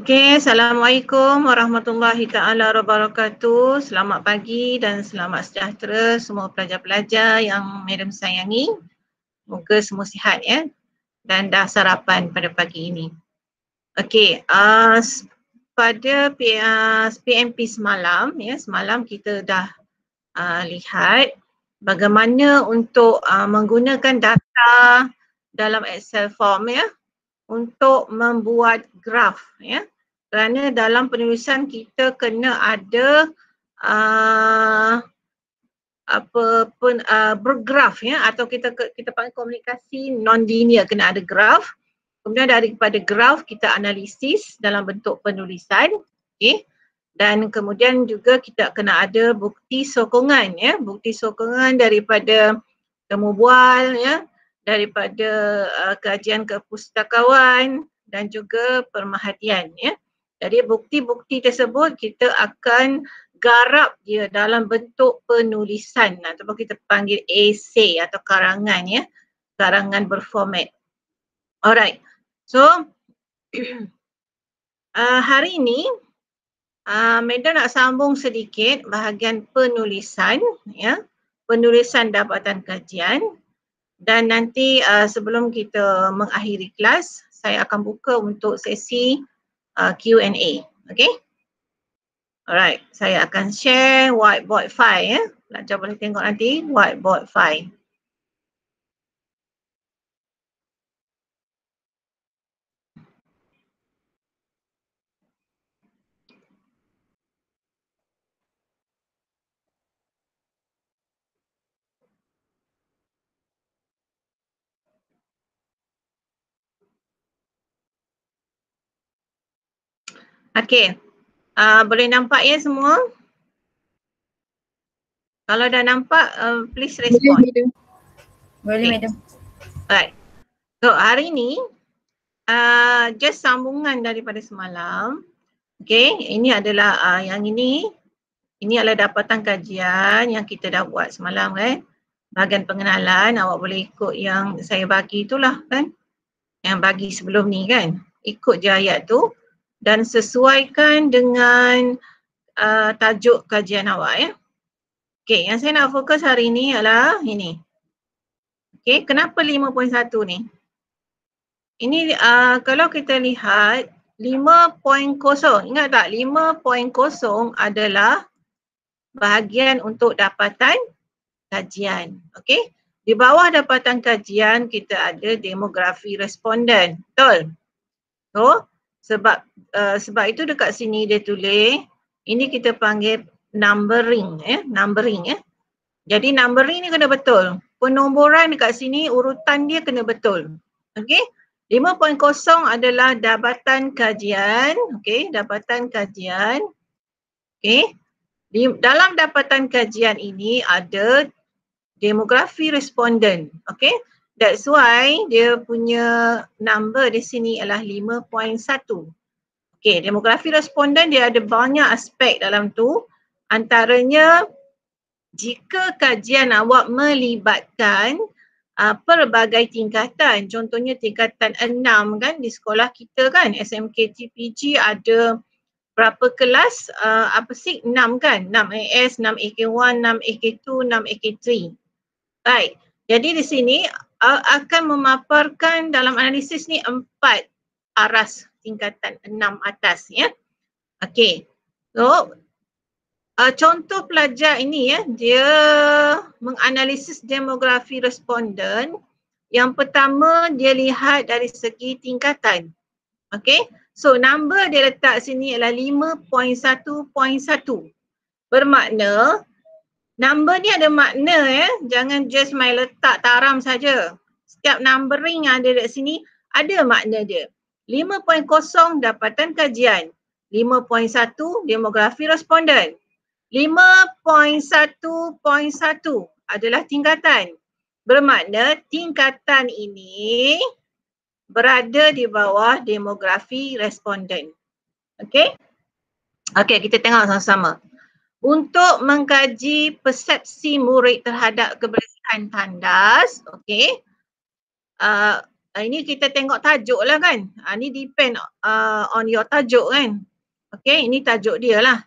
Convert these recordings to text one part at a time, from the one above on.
Okey, Assalamualaikum warahmatullahi taala wabarakatuh. Selamat pagi dan selamat sejahtera semua pelajar-pelajar yang Madam sayangi. Moga semua sihat ya dan dah sarapan pada pagi ini. Okey, pada PMP semalam ya, semalam kita dah lihat bagaimana untuk menggunakan data dalam Excel form ya untuk membuat graf ya. Kerana dalam penulisan kita kena ada bergraf ya, atau kita panggil komunikasi non-linear, kena ada graf. Kemudian daripada graf kita analisis dalam bentuk penulisan, okey. Dan kemudian juga kita kena ada bukti sokongan ya, bukti sokongan daripada temu bual ya, daripada kajian kepustakawan dan juga pemerhatian ya. Jadi bukti-bukti tersebut kita akan garap dia dalam bentuk penulisan ataupun kita panggil esei atau karangan ya, karangan berformat. Alright, so hari ini Madam nak sambung sedikit bahagian penulisan ya, penulisan dapatan kajian. Dan nanti sebelum kita mengakhiri kelas, saya akan buka untuk sesi Q&A. Okay? Alright, saya akan share whiteboard file ya. Pelajar boleh tengok nanti whiteboard file. Okay, boleh nampak ya semua? Kalau dah nampak, please respond. Boleh, Madam. Alright, so hari ni just sambungan daripada semalam. Okay, ini adalah yang ini adalah dapatan kajian yang kita dah buat semalam kan. Bahagian pengenalan, awak boleh ikut yang saya bagi itulah kan. Yang bagi sebelum ni kan. Ikut je ayat tu dan sesuaikan dengan tajuk kajian awak ya. Okay, yang saya nak fokus hari ni adalah ini. Okay, kenapa 5.1 ni? Ini kalau kita lihat 5.0, ingat tak 5.0 adalah bahagian untuk dapatan kajian. Okey. Di bawah dapatan kajian kita ada demografi responden. Betul? So, sebab itu dekat sini dia tulis, ini kita panggil numbering ya, numbering ya. Jadi numbering ni kena betul. Penomboran dekat sini urutan dia kena betul. Okey? 5.0 adalah dapatan kajian, okey, dapatan kajian. Okey. Dalam dapatan kajian ini ada demografi responden. Okay, that's why dia punya number di sini adalah 5.1. Okay, demografi responden dia ada banyak aspek dalam tu. Antaranya jika kajian awak melibatkan pelbagai tingkatan, contohnya tingkatan 6 kan di sekolah kita kan, SMK TPG ada berapa kelas, 6 kan, 6 AS, 6 AK1, 6 AK2, 6 AK3. Baik, jadi di sini akan memaparkan dalam analisis ni 4 aras tingkatan 6 atas ya. Okey, so contoh pelajar ini ya, dia menganalisis demografi responden. Yang pertama dia lihat dari segi tingkatan. Okey, so number dia letak sini adalah 5.1.1. Bermakna number ni ada makna ya, jangan just main letak taram saja. Setiap numbering yang ada dekat sini ada makna dia. 5.0 dapatan kajian, 5.1 demografi responden, 5.1.1 adalah tingkatan. Bermakna tingkatan ini berada di bawah demografi responden. Okey? Okey, kita tengok sama-sama. Untuk mengkaji persepsi murid terhadap kebersihan tandas, okey. ini kita tengok tajuk lah kan. Ni depend on your tajuk kan. Okay, ini tajuk dia lah.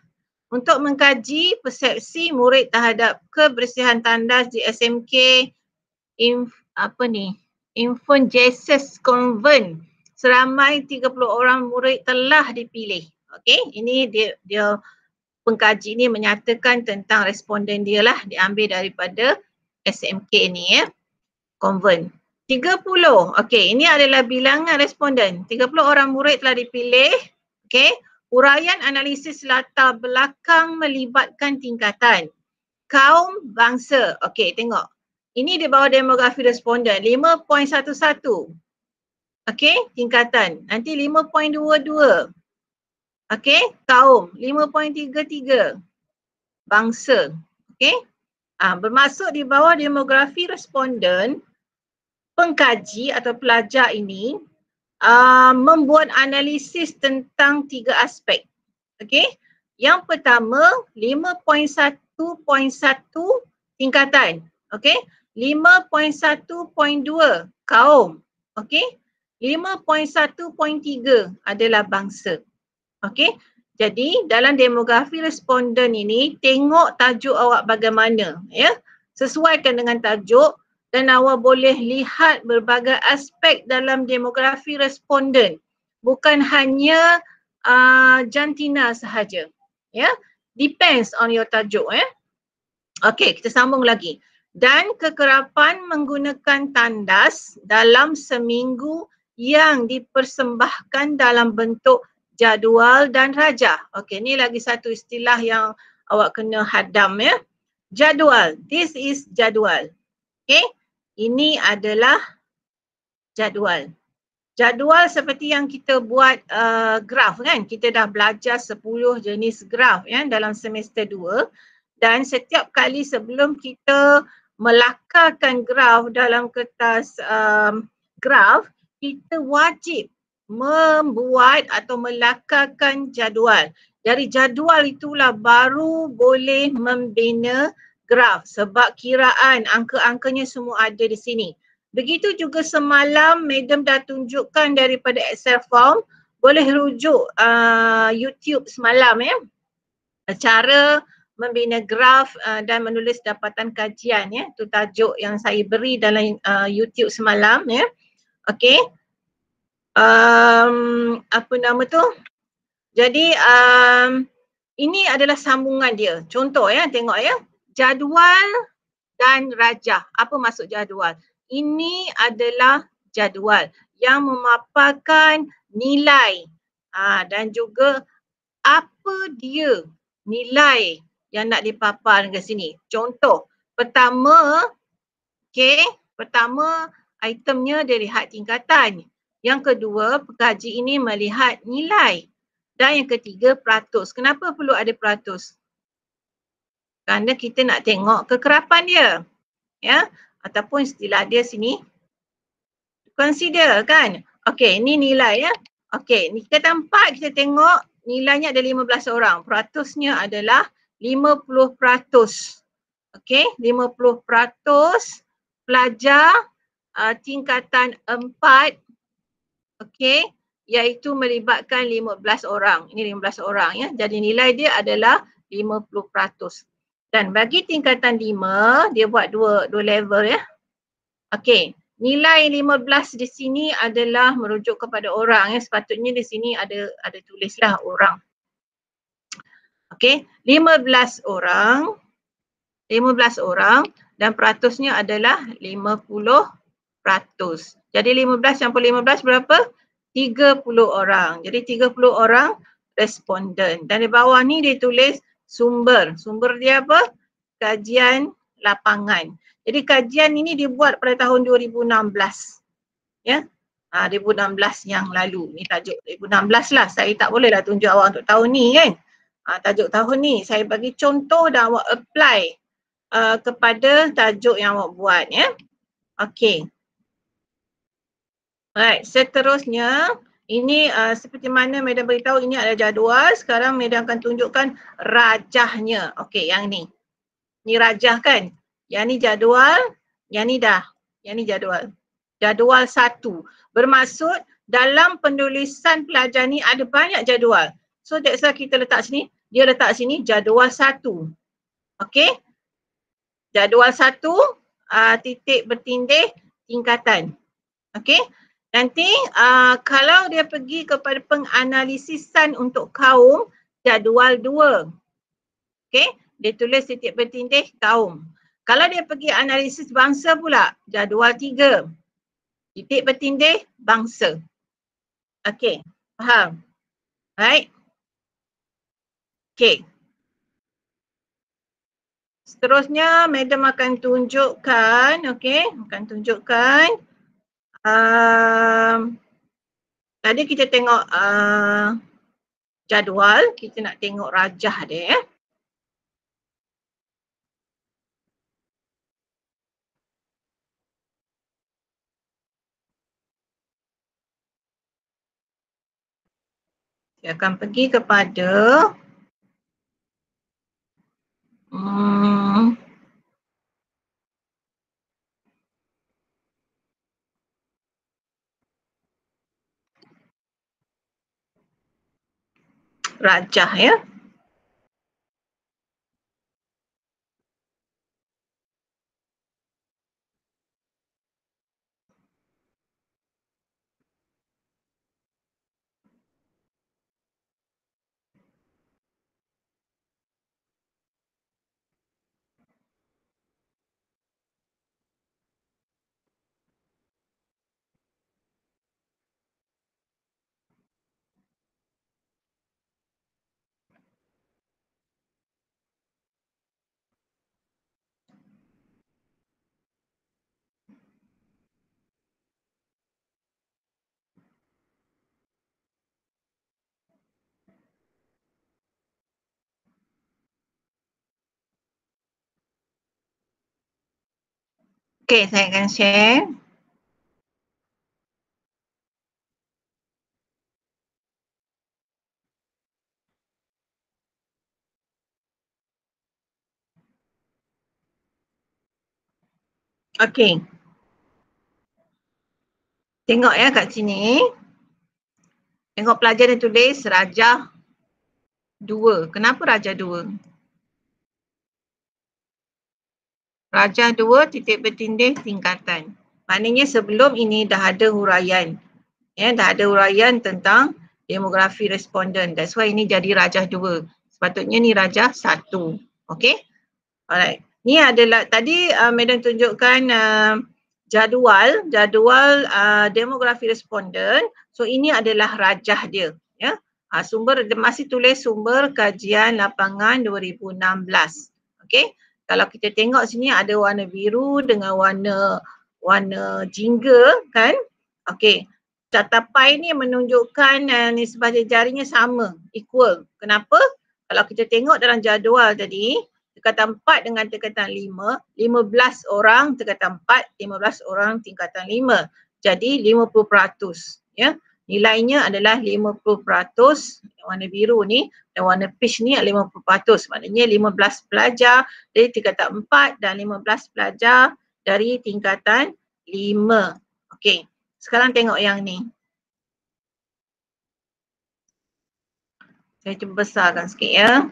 Untuk mengkaji persepsi murid terhadap kebersihan tandas di SMK Infant Jesus Convent, seramai 30 orang murid telah dipilih. Okay, ini dia pengkaji ni menyatakan tentang responden dia lah, diambil daripada SMK ni ya, Convent. 30, okay, ini adalah bilangan responden. 30 orang murid telah dipilih. Okay, uraian analisis latar belakang melibatkan tingkatan. Kaum bangsa, okay, tengok. Ini di bawah demografi responden, 5.11. Okay, tingkatan. Nanti 5.22. Okay, kaum, 5.33. Bangsa, okay. Bermaksud di bawah demografi responden, pengkaji atau pelajar ini membuat analisis tentang 3 aspek. Okay. Yang pertama 5.1.1 tingkatan. Okay. 5.1.2 kaum. Okay. 5.1.3 adalah bangsa. Okay. Jadi dalam demografi responden ini tengok tajuk awak bagaimana. Ya. Sesuaikan dengan tajuk. Dan awak boleh lihat berbagai aspek dalam demografi responden. Bukan hanya jantina sahaja. Ya, depends on your tajuk ya. Okey, kita sambung lagi. Dan kekerapan menggunakan tandas dalam seminggu yang dipersembahkan dalam bentuk jadual dan rajah. Okey, ni lagi satu istilah yang awak kena hadam ya. Jadual. This is jadual. Okey. Ini adalah jadual. Jadual seperti yang kita buat graf kan. Kita dah belajar 10 jenis graf ya dalam semester 2. Dan setiap kali sebelum kita melakarkan graf dalam kertas graf, kita wajib membuat atau melakarkan jadual. Dari jadual itulah baru boleh membina graf sebab kiraan angka-angkanya semua ada di sini. Begitu juga semalam Madam dah tunjukkan daripada Excel form, boleh rujuk YouTube semalam ya. Cara membina graf dan menulis dapatan kajian ya. Itu tajuk yang saya beri dalam YouTube semalam ya. Okey. Apa nama tu? Jadi ini adalah sambungan dia. Contoh ya, tengok ya. Jadual dan rajah. Apa maksud jadual? Ini adalah jadual yang memaparkan nilai dan juga apa dia nilai yang nak dipaparkan ke sini. Contoh, pertama, okay, pertama itemnya dia lihat tingkatan. Yang kedua, pengkaji ini melihat nilai. Dan yang ketiga, peratus. Kenapa perlu ada peratus? Kerana kita nak tengok kekerapan dia. Ya, ataupun istilah dia sini consider kan. Okey, ini nilai ya. Okey, ni kita tempat kita tengok nilainya ada 15 orang. Peratusnya adalah 50%. Okey, 50% pelajar tingkatan 4. Okey, iaitu melibatkan 15 orang. Ini 15 orang ya. Jadi nilai dia adalah 50%. Dan bagi tingkatan 5, dia buat dua level ya. Okey, nilai 15 di sini adalah merujuk kepada orang ya. Sepatutnya di sini ada tulislah orang. Okey, 15 orang. 15 orang dan peratusnya adalah 50%. Jadi 15 campur 15 berapa? 30 orang. Jadi 30 orang responden. Dan di bawah ni dia tulis sumber. Sumber dia apa? Kajian lapangan. Jadi kajian ini dibuat pada tahun 2016. Ya. 2016 yang lalu. Ni tajuk 2016 lah. Saya tak boleh lah tunjuk awak untuk tahun ni kan. Tajuk tahun ni. Saya bagi contoh dan awak apply kepada tajuk yang awak buat ya. Okey. Alright, seterusnya ini seperti mana Madam beritahu ini adalah jadual. Sekarang Madam akan tunjukkan rajahnya. Okey, yang ni. Ni rajah kan? Yang ni jadual, yang ni dah. Yang ni jadual. Jadual 1. Bermaksud dalam penulisan pelajar ni ada banyak jadual. So that's why kita letak sini, dia letak sini jadual 1. Okey. Jadual 1 titik bertindih tingkatan. Okey. Nanti kalau dia pergi kepada penganalisisan untuk kaum, jadual 2. Okey. Dia tulis titik bertindih kaum. Kalau dia pergi analisis bangsa pula, jadual 3. Titik bertindih bangsa. Okey, faham? Right? Okey. Seterusnya, Madam akan tunjukkan, okey, akan tunjukkan. Tadi kita tengok jadual, kita nak tengok rajah dia. Saya akan pergi kepada rajah ya. Okey, saya akan share. Okey. Tengok ya kat sini. Tengok pelajar dia tulis rajah 2. Kenapa rajah 2? Rajah 2 titik bertindih tingkatan. Maknanya sebelum ini dah ada huraian. Ya, dah ada huraian tentang demografi responden. That's why ini jadi rajah 2. Sepatutnya ni rajah 1. Okey? Alright. Ni adalah tadi Madam tunjukkan jadual demografi responden. So ini adalah rajah dia, ya. Sumber masih tulis sumber kajian lapangan 2016. Okey. Kalau kita tengok sini ada warna biru dengan warna jingga kan. Okey. Catapai ni menunjukkan nisbah jejarinya sama, equal. Kenapa? Kalau kita tengok dalam jadual tadi, tingkatan 4 dengan tingkatan 5, 15 orang tingkatan 4, 15 orang tingkatan 5. Jadi 50%, ya. Nilainya adalah 50%, warna biru ni dan warna peach ni 50%. Maknanya 15 pelajar dari tingkatan 4 dan 15 pelajar dari tingkatan 5. Okey, sekarang tengok yang ni. Saya cuba besarkan sikit ya.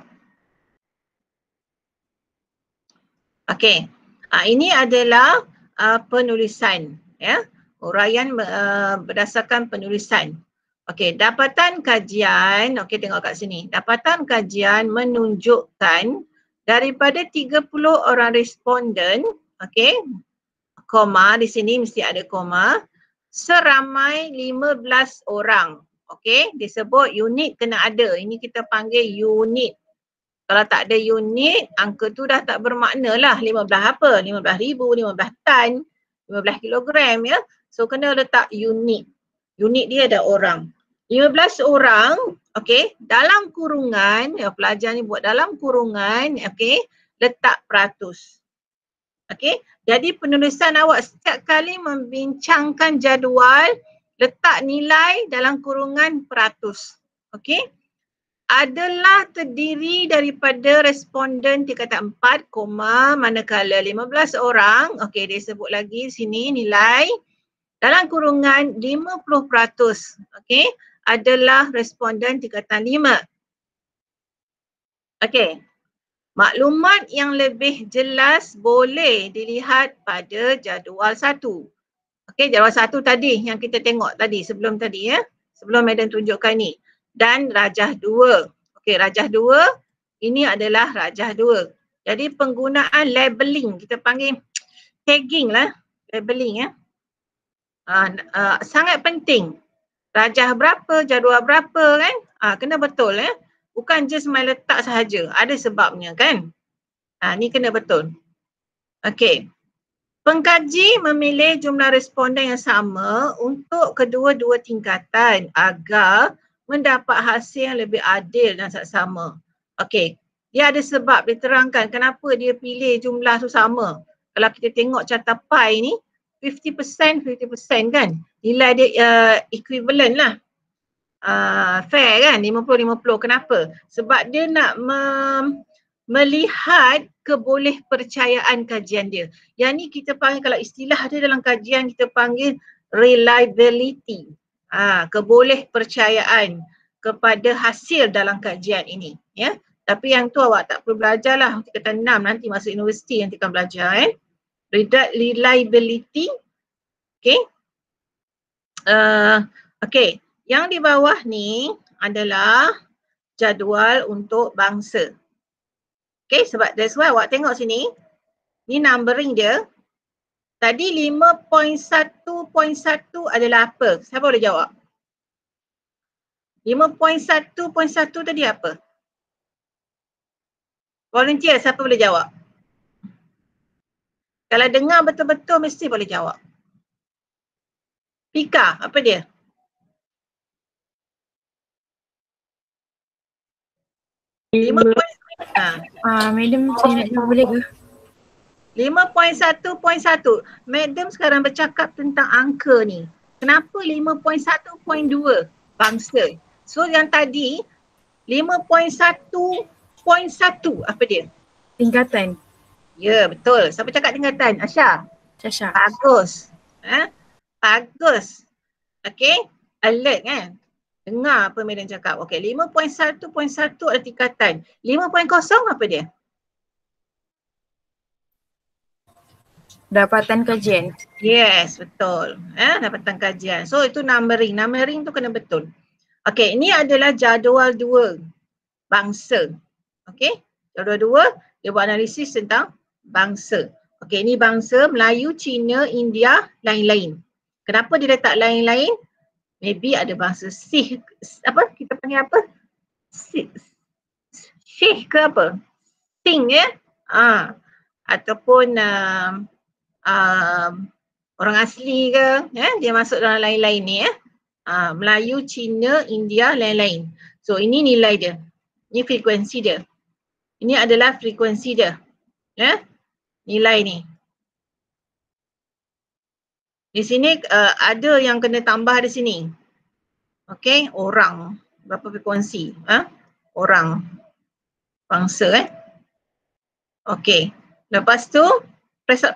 Okey, ini adalah penulisan, ya. Huraian berdasarkan penulisan. Okey, dapatan kajian, okey tengok kat sini. Dapatan kajian menunjukkan daripada 30 orang responden, okey, koma di sini mesti ada koma, seramai 15 orang. Okey, disebut unit kena ada. Ini kita panggil unit. Kalau tak ada unit, angka tu dah tak bermakna lah. 15 apa? 15,000, 15 tan, 15 kilogram ya. So kena letak unit. Unit dia ada orang. 15 orang, okey, dalam kurungan, ya, pelajar ni buat dalam kurungan, okey, letak peratus. Okey, jadi penulisan awak setiap kali membincangkan jadual, letak nilai dalam kurungan peratus. Okey. Adalah terdiri daripada responden tingkatan 4, manakala 15 orang, okey dia sebut lagi sini nilai Dalam kurungan 50%, okey, adalah responden tingkatan 5. Okey. Maklumat yang lebih jelas boleh dilihat pada jadual 1. Okey, jadual 1 tadi yang kita tengok tadi sebelum tadi ya. Sebelum Madam tunjukkan ni. Dan rajah 2. Okey, rajah 2 ini adalah rajah 2. Jadi penggunaan labeling, kita panggil tagging lah, labeling ya. Sangat penting. Rajah berapa, jadual berapa kan? Kena betul ya. Bukan just main letak sahaja. Ada sebabnya kan? Ni kena betul. Okey. Pengkaji memilih jumlah responden yang sama untuk kedua-dua tingkatan agar mendapat hasil yang lebih adil dan saksama. Okey. Dia ada sebab diterangkan kenapa dia pilih jumlah tu sama. Kalau kita tengok carta pie ni 50% kan. Nilai dia equivalent lah. Fair kan, 50-50. Kenapa? Sebab dia nak melihat kebolehpercayaan kajian dia. Yang ni kita panggil, kalau istilah dia dalam kajian kita panggil reliability. Kebolehpercayaan kepada hasil dalam kajian ini. Ya. Tapi yang tu awak tak perlu belajar lah. Tingkatan 6 nanti masuk universiti nanti akan belajar. Reliability. Okay. Okay. Yang di bawah ni adalah jadual untuk bangsa. Okay, sebab that's why awak tengok sini. Ni numbering dia. Tadi 5.1.1 adalah apa? Siapa boleh jawab? 5.1.1 tadi apa? Volunteer, siapa boleh jawab? Kalau dengar betul-betul mesti boleh jawab. Pika, apa dia? Madam saya nak jawab boleh ke? 5.1.1. Madam sekarang bercakap tentang angka ni. Kenapa 5.1.2 bangsa? So yang tadi 5.1.1 apa dia? Tingkatan. Ya, betul. Siapa cakap tingkatan? Asha? Syasha. Bagus. Bagus. Okay. Alert kan? Dengar apa Madam cakap. Okay. 5.1.1 adalah tingkatan. 5.0 apa dia? Dapatan kajian. Yes, betul. Dapatan kajian. So itu numbering. Numbering tu kena betul. Okay, ini adalah jadual 2 bangsa. Okay, jadual 2 dia buat analisis tentang bangsa. Okay, ini bangsa Melayu, Cina, India, lain-lain. Kenapa dia letak lain-lain? Maybe ada bangsa Sikh, apa? Kita panggil apa? Sikh ke apa? Sing ya? Ataupun orang asli ke? Dia masuk dalam lain-lain ni ya. Melayu, Cina, India, lain-lain. So ini nilai dia. Ini frekuensi dia. Ini adalah frekuensi dia. Ya? Nilai ni. Di sini ada yang kena tambah di sini. Okey, orang. Berapa frekuensi? Orang. Bangsa Okey. Lepas tu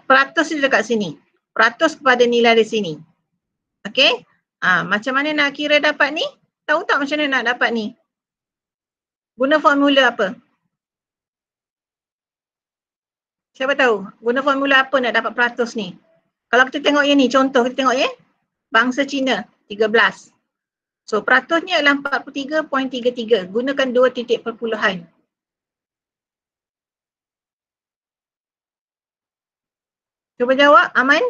peratus dia dekat sini. Peratus kepada nilai di sini. Okey? Macam mana nak kira dapat ni? Tahu tak macam mana nak dapat ni? Guna formula apa? Siapa tahu? Guna formula apa nak dapat peratus ni? Kalau kita tengok yang ni, contoh kita tengok ya. Bangsa Cina, 13. So peratusnya adalah 43.33. Gunakan 2 titik perpuluhan. Cuba jawab, Aman.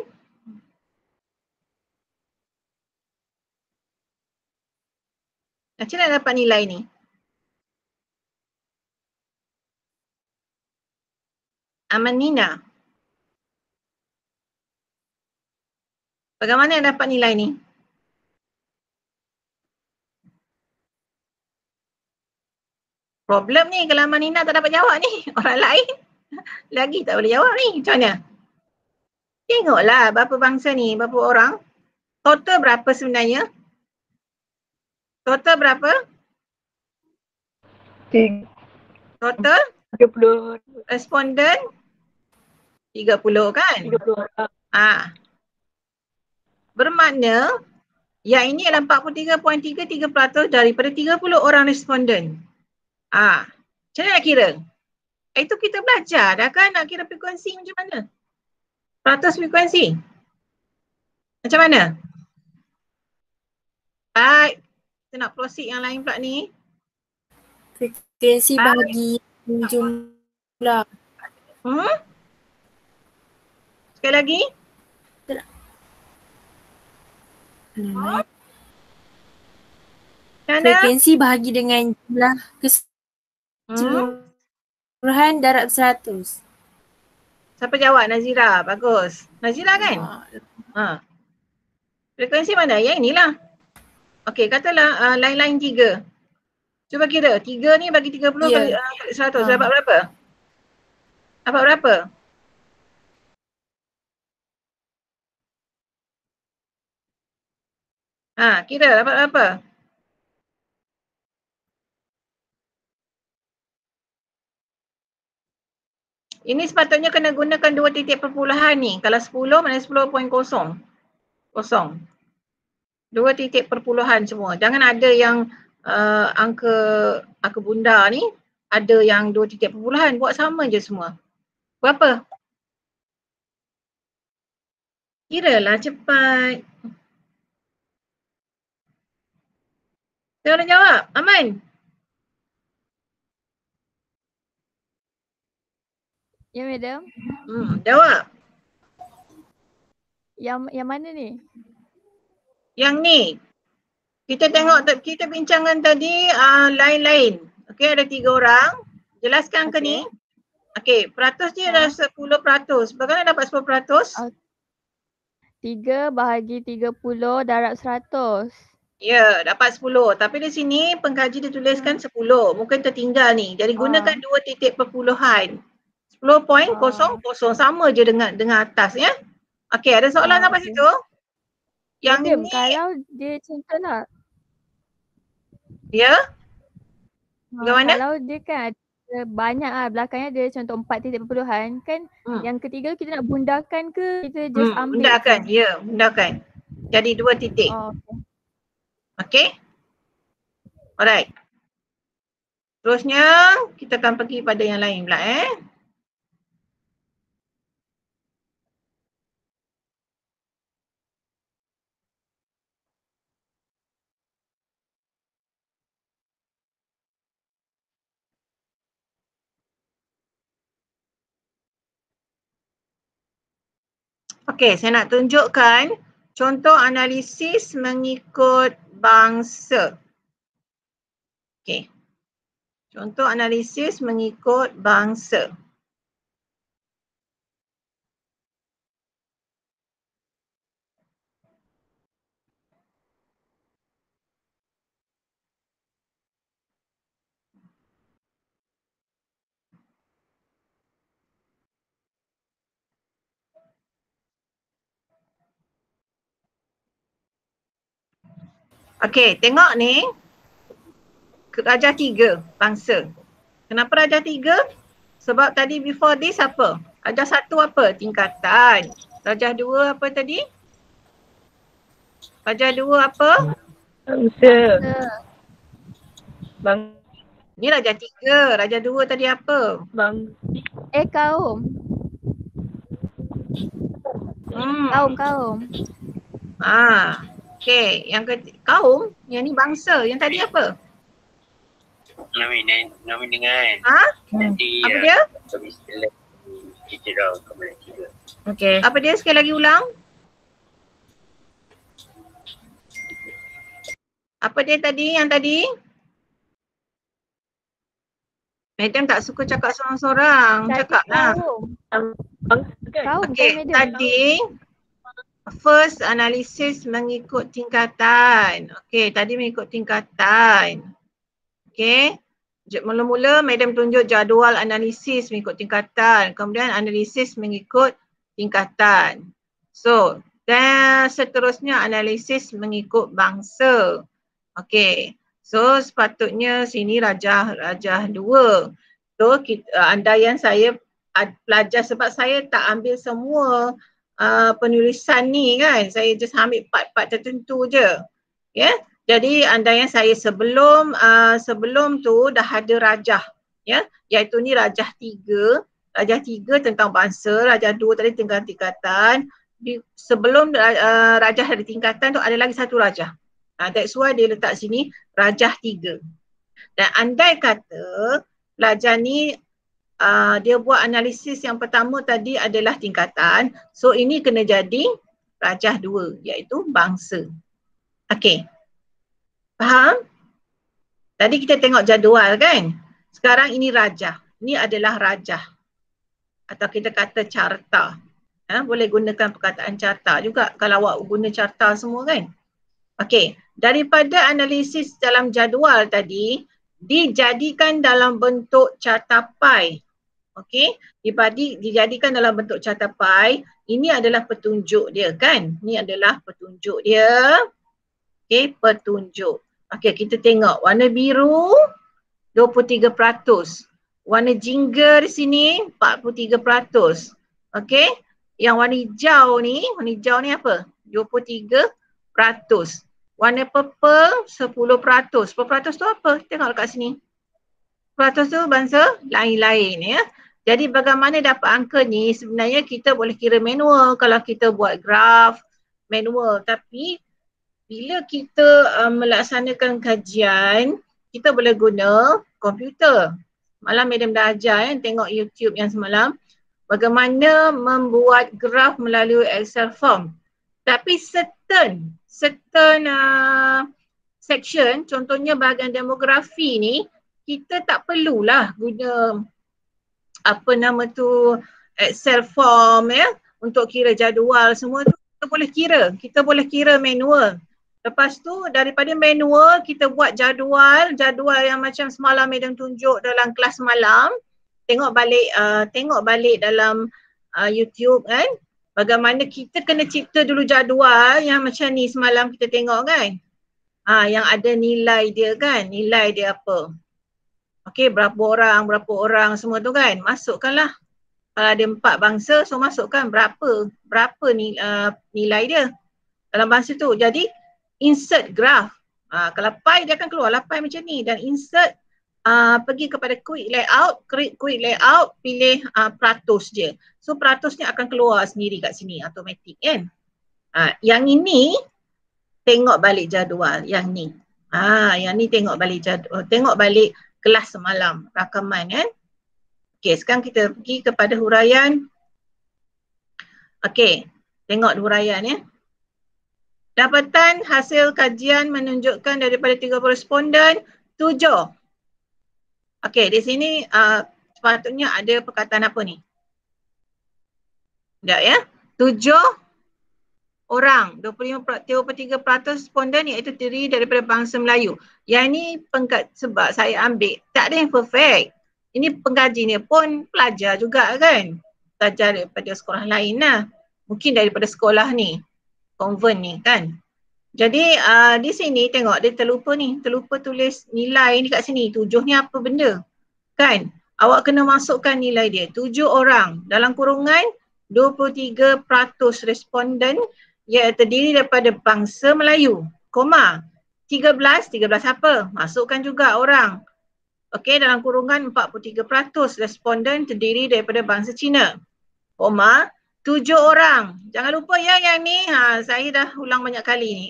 Macam mana dapat nilai ni? Aman Nina. Bagaimana dapat nilai ni? Problem ni kalau Aman Nina tak dapat jawab ni. Orang lain lagi tak boleh jawab ni. Macam mana? Tengoklah berapa bangsa ni, berapa orang. Total berapa sebenarnya? Total berapa? Total? 30. Responden? 30 kan? 30 orang. Bermakna yang ini adalah 43.33% daripada 30 orang responden. Macam mana nak kira? Itu kita belajar dah kan nak kira frekuensi macam mana? Peratus frekuensi. Macam mana? Baik. Kita nak proceed yang lain pula ni. Frekuensi bagi jumlah. Sekali lagi. Frekuensi bahagi dengan jumlah keseluruhan darab 100. Siapa jawab? Nazira. Bagus. Nazira kan? Frekuensi mana? Yang inilah. Okey, katalah lain-lain 3. Cuba kira. 3 ni bagi 30 kali 100. Dapat berapa? Dapat berapa? Kira dapat berapa? Ini sepatutnya kena gunakan 2 titik perpuluhan ni. Kalau 10 mana 10.0. 2 titik perpuluhan semua. Jangan ada yang angka bunda ni ada yang 2 titik perpuluhan. Buat sama je semua. Berapa? Kiralah cepat. Siapa nak jawab? Aman? Ya, madam. Jawab. Yang mana ni? Yang ni. Kita tengok, kita bincangkan tadi lain-lain. Okey, ada 3 orang. Jelaskan ke ni. Okey, peratus dia adalah 10%. Bagaimana dapat 10%? 3 bahagi 30 darab 100. Ya, dapat 10. Tapi di sini pengkaji dituliskan 10. Mungkin tertinggal ni. Jadi gunakan 2 titik perpuluhan. 10.00 sama je dengan atas ya. Okey, ada soalan apa situ? Yang Madam, ni kalau dia contohlah. Ya? Bagaimana? Kalau dia kan ada banyak belakangnya dia contoh 4 titik perpuluhan kan yang ketiga kita nak bundakan ke kita just ambil? Bundakan, ya, bundakan. Jadi 2 titik. Okey? Alright. Terusnya kita akan pergi pada yang lain pula Okey, saya nak tunjukkan contoh analisis mengikut bangsa. Okey. Contoh analisis mengikut bangsa. Okey, tengok ni. Darjah 3 bangsa. Kenapa darjah 3? Sebab tadi before this apa? Darjah 1 apa? Tingkatan. Darjah 2 apa tadi? Darjah 2 apa? Bangsa. Ni darjah 3. Darjah 2 tadi apa? Kaum. Kaum. Okey, yang kaum, yang ni bangsa. Yang tadi apa? Nominal. Nanti apa dia? kita dah kembali 3. Okey. Apa dia sekali lagi ulang? Apa dia tadi yang tadi? Madam tak suka cakap seorang-seorang. Cakaplah. Okey, tadi first analisis mengikut tingkatan. Okey, tadi mengikut tingkatan. Okey. Mula-mula madam tunjuk jadual analisis mengikut tingkatan. Kemudian analisis mengikut tingkatan. So, dan seterusnya analisis mengikut bangsa. Okey. So, sepatutnya sini rajah 2. So, andaian saya pelajar sebab saya tak ambil semua penulisan ni kan. Saya just ambil part-part tertentu je. Ya. Jadi andainya saya sebelum tu dah ada rajah, ya, iaitu ni rajah 3. Rajah 3 tentang bangsa, rajah 2 tadi tentang tingkatan. Sebelum rajah ada tingkatan tu ada lagi satu rajah. That's why dia letak sini rajah 3. Dan andai kata pelajar ni dia buat analisis yang pertama tadi adalah tingkatan, so ini kena jadi rajah 2 iaitu bangsa. Okey. Faham? Tadi kita tengok jadual kan? Sekarang ini rajah. Ini adalah rajah. Atau kita kata carta. Boleh gunakan perkataan carta juga kalau awak guna carta semua kan? Okey. Daripada analisis dalam jadual tadi, dijadikan dalam bentuk carta pie. Okey. Dijadikan dalam bentuk carta pie. Ini adalah petunjuk dia kan? Ini adalah petunjuk dia. Okey, petunjuk. Okey, kita tengok warna biru 23%. Warna jingga di sini 43%. Okey. Yang warna hijau ni apa? 23%. Warna purple 10%. 10% tu apa? Tengok kat sini. 10% tu bangsa lain-lain ya. Jadi bagaimana dapat angka ni? Sebenarnya kita boleh kira manual kalau kita buat graf manual, tapi bila kita melaksanakan kajian, kita boleh guna komputer. Malam madam dah ajar tengok YouTube yang semalam. Bagaimana membuat graf melalui Excel form. Tapi certain section, contohnya bahagian demografi ni, kita tak perlulah guna Excel form ya, untuk kira jadual semua tu kita boleh kira manual. Lepas tu daripada manual kita buat jadual yang macam semalam madam tunjuk dalam kelas malam. Tengok balik dalam YouTube kan. Bagaimana kita kena cipta dulu jadual yang macam ni semalam kita tengok kan. Yang ada nilai dia kan, nilai dia apa. Okey, berapa orang semua tu kan. Masukkanlah. Kalau ada 4 bangsa, so masukkan berapa nilai dia dalam bangsa tu. Jadi insert graph. Kalau pie dia akan keluarlah pie macam ni dan insert pergi kepada quick layout, pilih peratus je. So peratusnya akan keluar sendiri kat sini automatik kan. Yang ini tengok balik jadual yang ni. Yang ni tengok balik jadual, tengok balik kelas semalam rakaman kan. Okey, sekarang kita pergi kepada huraian. Okey, tengok huraian ya. Dapatan hasil kajian menunjukkan daripada 3 responden 7. Okey, di sini sepatutnya ada perkataan apa ni? Sekejap ya. 7 orang, 25.3% responden iaitu terdiri daripada bangsa Melayu. Yang ni sebab saya ambil, tak ada yang perfect. Ini pengkaji ni pun pelajar juga kan. Pelajar daripada sekolah lain lah. Mungkin daripada sekolah ni. Convent ni kan. Jadi di sini tengok dia terlupa tulis nilai ni kat sini. 7 ni apa benda? Kan? Awak kena masukkan nilai dia. 7 orang dalam kurungan 23% responden yang terdiri daripada bangsa Melayu. Koma. 13 apa? Masukkan juga orang. Okey, dalam kurungan 43% responden terdiri daripada bangsa Cina. Koma. 7 orang. Jangan lupa ya yang ni, saya dah ulang banyak kali ni.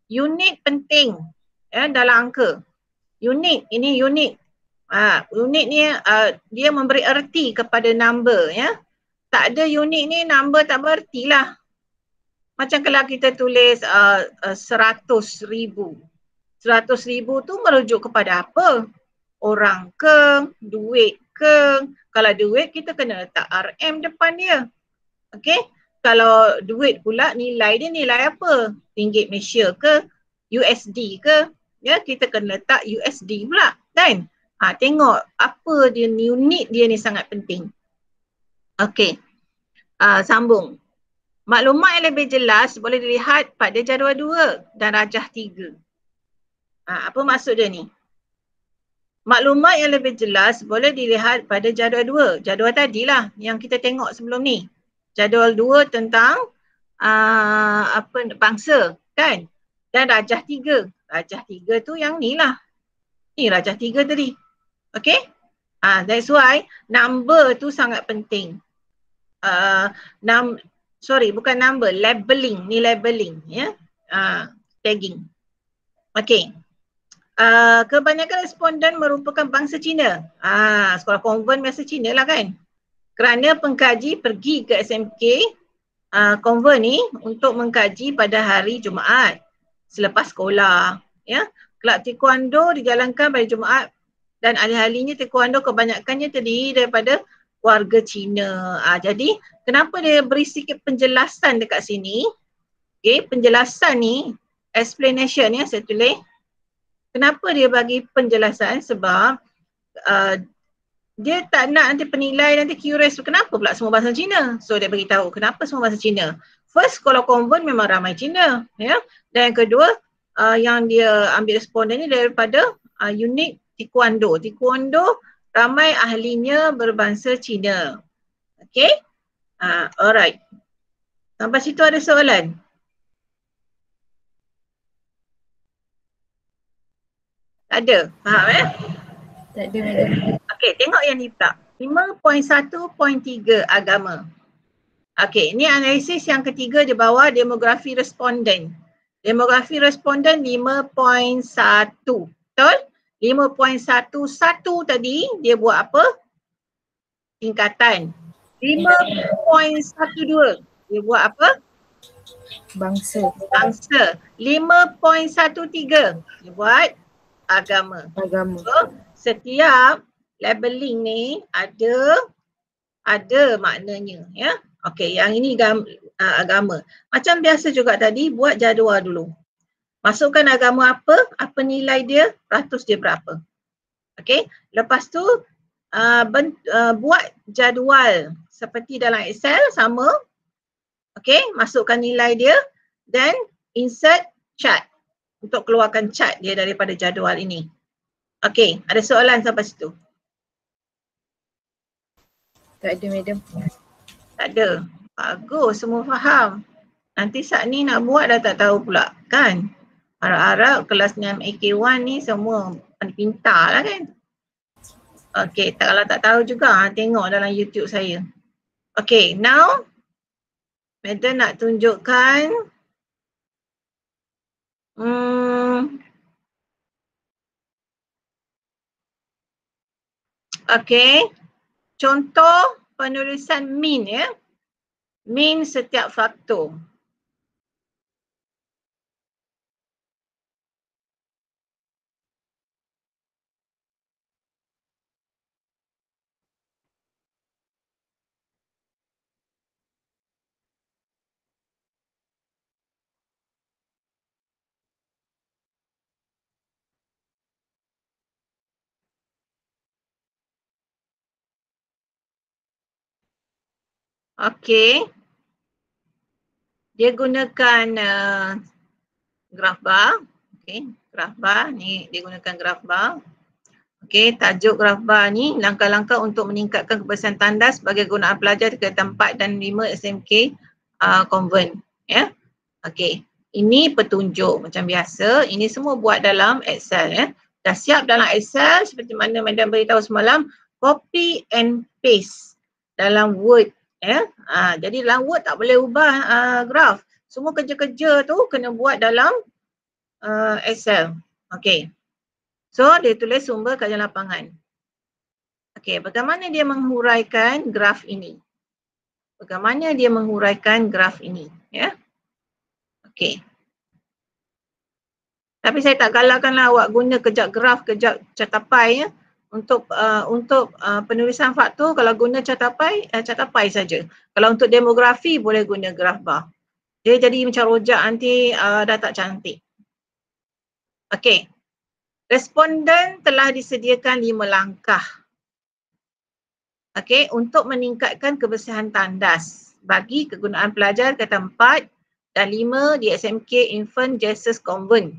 Unit penting dalam angka. Unit, ini unit. Unit ni dia memberi erti kepada number ya. Tak ada unit ni number tak bererti lah. Macam kalau kita tulis 100,000. 100,000 tu merujuk kepada apa? Orang ke, duit ke. Kalau duit kita kena letak RM depan dia. Okey, kalau duit pula nilai dia nilai apa? Ringgit Malaysia ke, USD ke? Ya, kita kena letak USD pula kan? Tengok apa dia unit dia ni sangat penting. Okey. Sambung. Maklumat yang lebih jelas boleh dilihat pada jadual 2 dan rajah 3. Apa maksud dia ni? Maklumat yang lebih jelas boleh dilihat pada jadual 2. Jadual tadilah yang kita tengok sebelum ni. Jadual 2 tentang bangsa kan. Dan rajah 3. Rajah 3 tu yang ni lah. Ni rajah 3 tadi. Okay. That's why number tu sangat penting. Bukan number, labeling. Ni labeling ya. Tagging. Okay. Kebanyakan responden merupakan bangsa Cina. Sekolah konven biasa Cina lah kan. Kerana pengkaji pergi ke SMK konven ni untuk mengkaji pada hari Jumaat selepas sekolah. Ya. Kelab taekwondo dijalankan pada Jumaat dan ahli-ahlinya taekwondo kebanyakannya terdiri daripada warga Cina. Jadi kenapa dia beri sikit penjelasan dekat sini? Okay, penjelasan ni, explanation ya saya tulis. Kenapa dia bagi penjelasan? Sebab dia tak nak nanti penilai nanti curious kenapa pula semua bahasa Cina. So dia beritahu kenapa semua bahasa Cina. First, kalau konven memang ramai Cina ya. Dan yang kedua, yang dia ambil responden ni daripada unit taekwondo. Taekwondo ramai ahlinya berbangsa Cina. Okay? Alright. Sampai situ ada soalan? Tak ada? Faham Tak ada, madam. Okay, tengok yang ni pula. 5.1.3 agama. Okay, ni analisis yang ketiga di bawah demografi responden. Demografi responden 5.1. Betul? 5.11 tadi dia buat apa? Tingkatan. 5.12 dia buat apa? Bangsa. Bangsa. 5.13 dia buat agama. So, setiap labeling ni ada maknanya ya. Okey, yang ini agama. Macam biasa juga tadi, buat jadual dulu. Masukkan agama apa nilai dia, ratus dia berapa. Okey, lepas tu buat jadual seperti dalam Excel sama. Okey, masukkan nilai dia dan insert chart untuk keluarkan chart dia daripada jadual ini. Okey, ada soalan sampai situ? Tak ada, madam. Tak ada. Bagus, semua faham. Nanti saat ni nak buat dah tak tahu pula kan. Harap-harap kelas 6 AK1 ni semua pintar lah kan. Okey, kalau tak tahu juga tengok dalam YouTube saya. Okey, now madam nak tunjukkan okey. Contoh penulisan mean ya. Mean setiap faktor. Okey. Dia gunakan graph bar. Okey, graph bar ni dia gunakan graph bar. Okey, tajuk graph bar ni langkah-langkah untuk meningkatkan kebersihan tandas bagi gunaan pelajar ke 4 dan 5 SMK konven ya. Okey, ini petunjuk macam biasa. Ini semua buat dalam Excel ya. Dah siap dalam Excel seperti mana madam beritahu semalam, copy and paste dalam Word ya. Jadi dalam Word tak boleh ubah graf. Semua kerja-kerja tu kena buat dalam Excel. Okey. So dia tulis sumber kajian lapangan. Okey, bagaimana dia menghuraikan graf ini? Bagaimana dia menghuraikan graf ini ya? Okey. Tapi saya tak galakkanlah awak guna kejap graf, kejap catapai ya. Untuk penulisan faktor kalau guna catapai saja. Kalau untuk demografi boleh guna graf bar. Dia jadi macam rojak nanti dah tak cantik. Okey. Responden telah disediakan 5 langkah. Okey, untuk meningkatkan kebersihan tandas bagi kegunaan pelajar tingkatan 4 dan 5 di SMK Infant Jesus Convent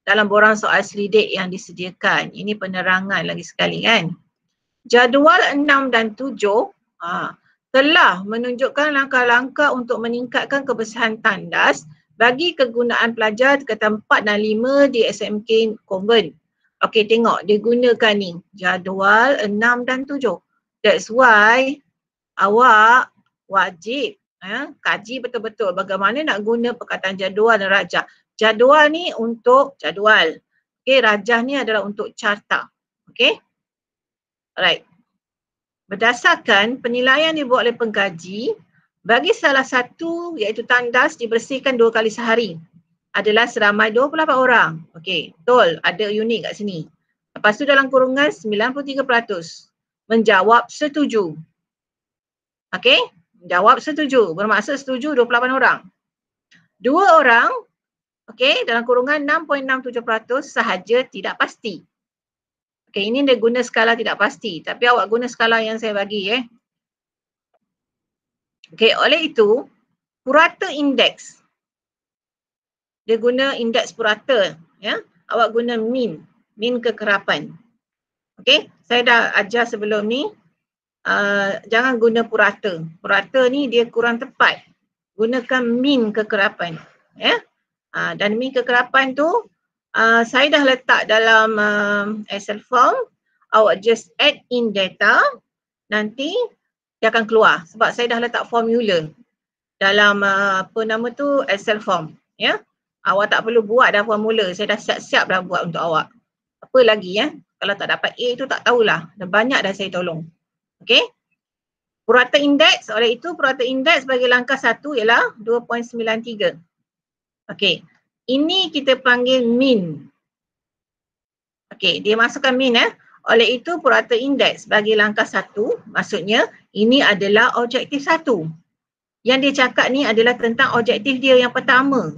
dalam borang soal selidik yang disediakan. Ini penerangan lagi sekali kan. Jadual 6 dan 7, telah menunjukkan langkah-langkah untuk meningkatkan kebersihan tandas bagi kegunaan pelajar tingkatan 4 dan 5 di SMK Convent. Okey, tengok dia gunakan ni jadual 6 dan 7. That's why awak wajib kaji betul-betul bagaimana nak guna perkataan jadual dan rajah. Jadual ni untuk jadual. Okey, rajah ni adalah untuk carta. Okey. Alright. Berdasarkan penilaian dibuat oleh pengkaji, bagi salah satu iaitu tandas dibersihkan 2 kali sehari adalah seramai 28 orang. Okey, betul. Ada unit kat sini. Lepas tu dalam kurungan 93% menjawab setuju. Okey, menjawab setuju. Bermaksud setuju 28 orang. 2 orang, okey, dalam kurungan 6.67% sahaja tidak pasti. Okey, ini dia guna skala tidak pasti. Tapi awak guna skala yang saya bagi Okey, oleh itu, purata indeks. Dia guna indeks purata. Awak guna min kekerapan. Okey, saya dah ajar sebelum ni. Jangan guna purata. Purata ni dia kurang tepat. Gunakan min kekerapan. Dan min kekerapan tu, saya dah letak dalam Excel form. Awak just add in data, nanti dia akan keluar sebab saya dah letak formula dalam Excel form. Awak tak perlu buat dah formula, saya dah siap-siap dah buat untuk awak. Apa lagi kalau tak dapat A tu tak tahulah, dah banyak dah saya tolong. Okey. Purata indeks, oleh itu purata indeks bagi langkah 1 ialah 2.93. Okey. Ini kita panggil min. Okey, dia masukkan min Oleh itu purata indeks bagi langkah 1, maksudnya ini adalah objektif 1. Yang dia cakap ni adalah tentang objektif dia yang pertama.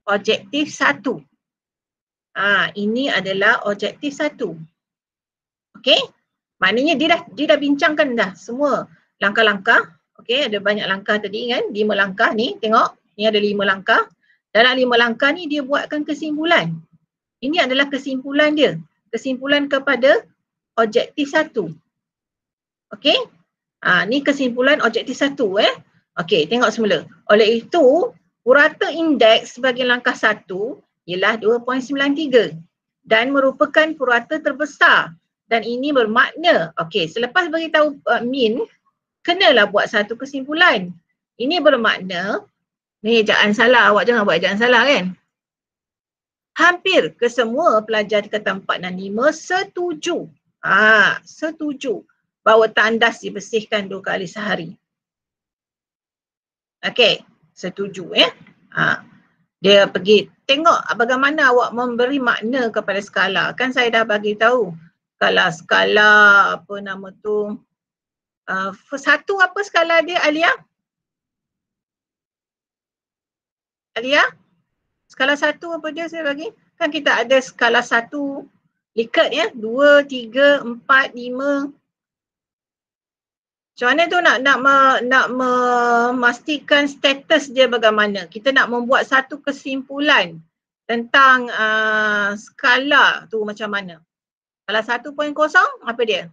Objektif 1. Ini adalah objektif 1. Okey? Maknanya dia dah bincangkan dah semua langkah-langkah. Okey, ada banyak langkah tadi kan? 5 langkah ni, tengok. Ni ada 5 langkah. Dalam 5 langkah ni dia buatkan kesimpulan. Ini adalah kesimpulan dia. Kesimpulan kepada objektif 1. Okey? Ni kesimpulan objektif 1 Okey, tengok semula. Oleh itu, purata indeks sebagai langkah 1 ialah 2.93 dan merupakan purata terbesar. Dan ini bermakna, okey, selepas beritahu min, kenalah buat satu kesimpulan. Ini bermakna, ni ejaan salah, awak jangan buat ejaan salah kan? Hampir kesemua pelajar tingkatan 4 dan 5 setuju. Setuju bahawa tandas dibersihkan 2 kali sehari. Okey, setuju Dia pergi tengok bagaimana awak memberi makna kepada skala. Kan saya dah bagi tahu. Kalau skala satu apa skala dia Alia? Alia? Skala 1 apa dia saya bagi? Kan kita ada skala 1 likat 2, 3, 4, 5. Macam mana tu nak memastikan status dia bagaimana? Kita nak membuat satu kesimpulan tentang skala tu macam mana. Skala 1.0 apa dia?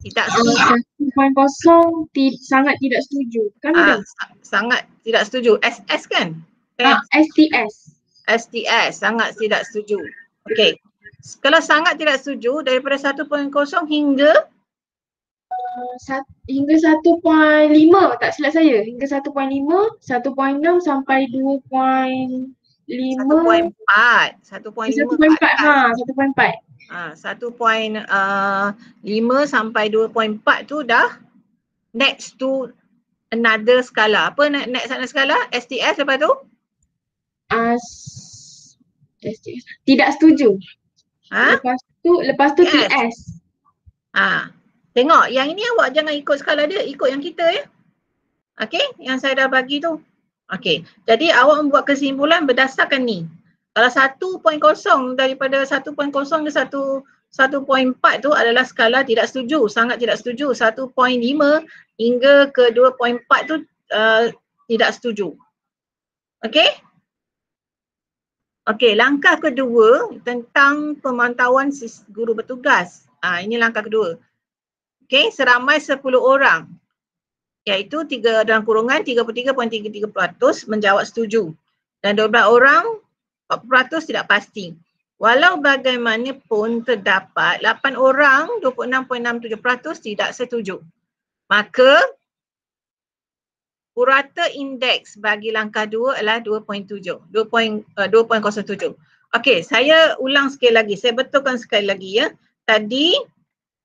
Tidak setuju. 1.0 sangat tidak setuju. Kan sangat tidak setuju. SS kan? STS. STS, sangat tidak setuju. Okey. Kalau sangat tidak setuju daripada 1.0 hingga 1.5 tak silap saya. Hingga 1.5, 1.6 sampai 2.5. 1.4. 1.5 1.5 sampai 2.4 tu dah next to another skala. Apa next another skala? STS lepas tu? STS. Tidak setuju. Lepas tu TS. Tengok yang ini awak jangan ikut skala dia, ikut yang kita Okey, yang saya dah bagi tu. Okey, jadi awak membuat kesimpulan berdasarkan ni. Kalau 1.0 daripada 1.0 ke 1.4 tu adalah skala tidak setuju, sangat tidak setuju. 1.5 hingga ke 2.4 tu tidak setuju. Okey? Okey, langkah kedua tentang pemantauan guru bertugas. Ini langkah kedua. okey, seramai 10 orang. Iaitu 3 dalam kurungan 33.33% menjawab setuju. Dan 12 orang 40% tidak pasti. Walau bagaimanapun terdapat 8 orang 26.67% tidak setuju. Maka purata indeks bagi langkah 2 adalah 2.07. Okey, saya ulang sekali lagi. Saya betulkan sekali lagi ya. Tadi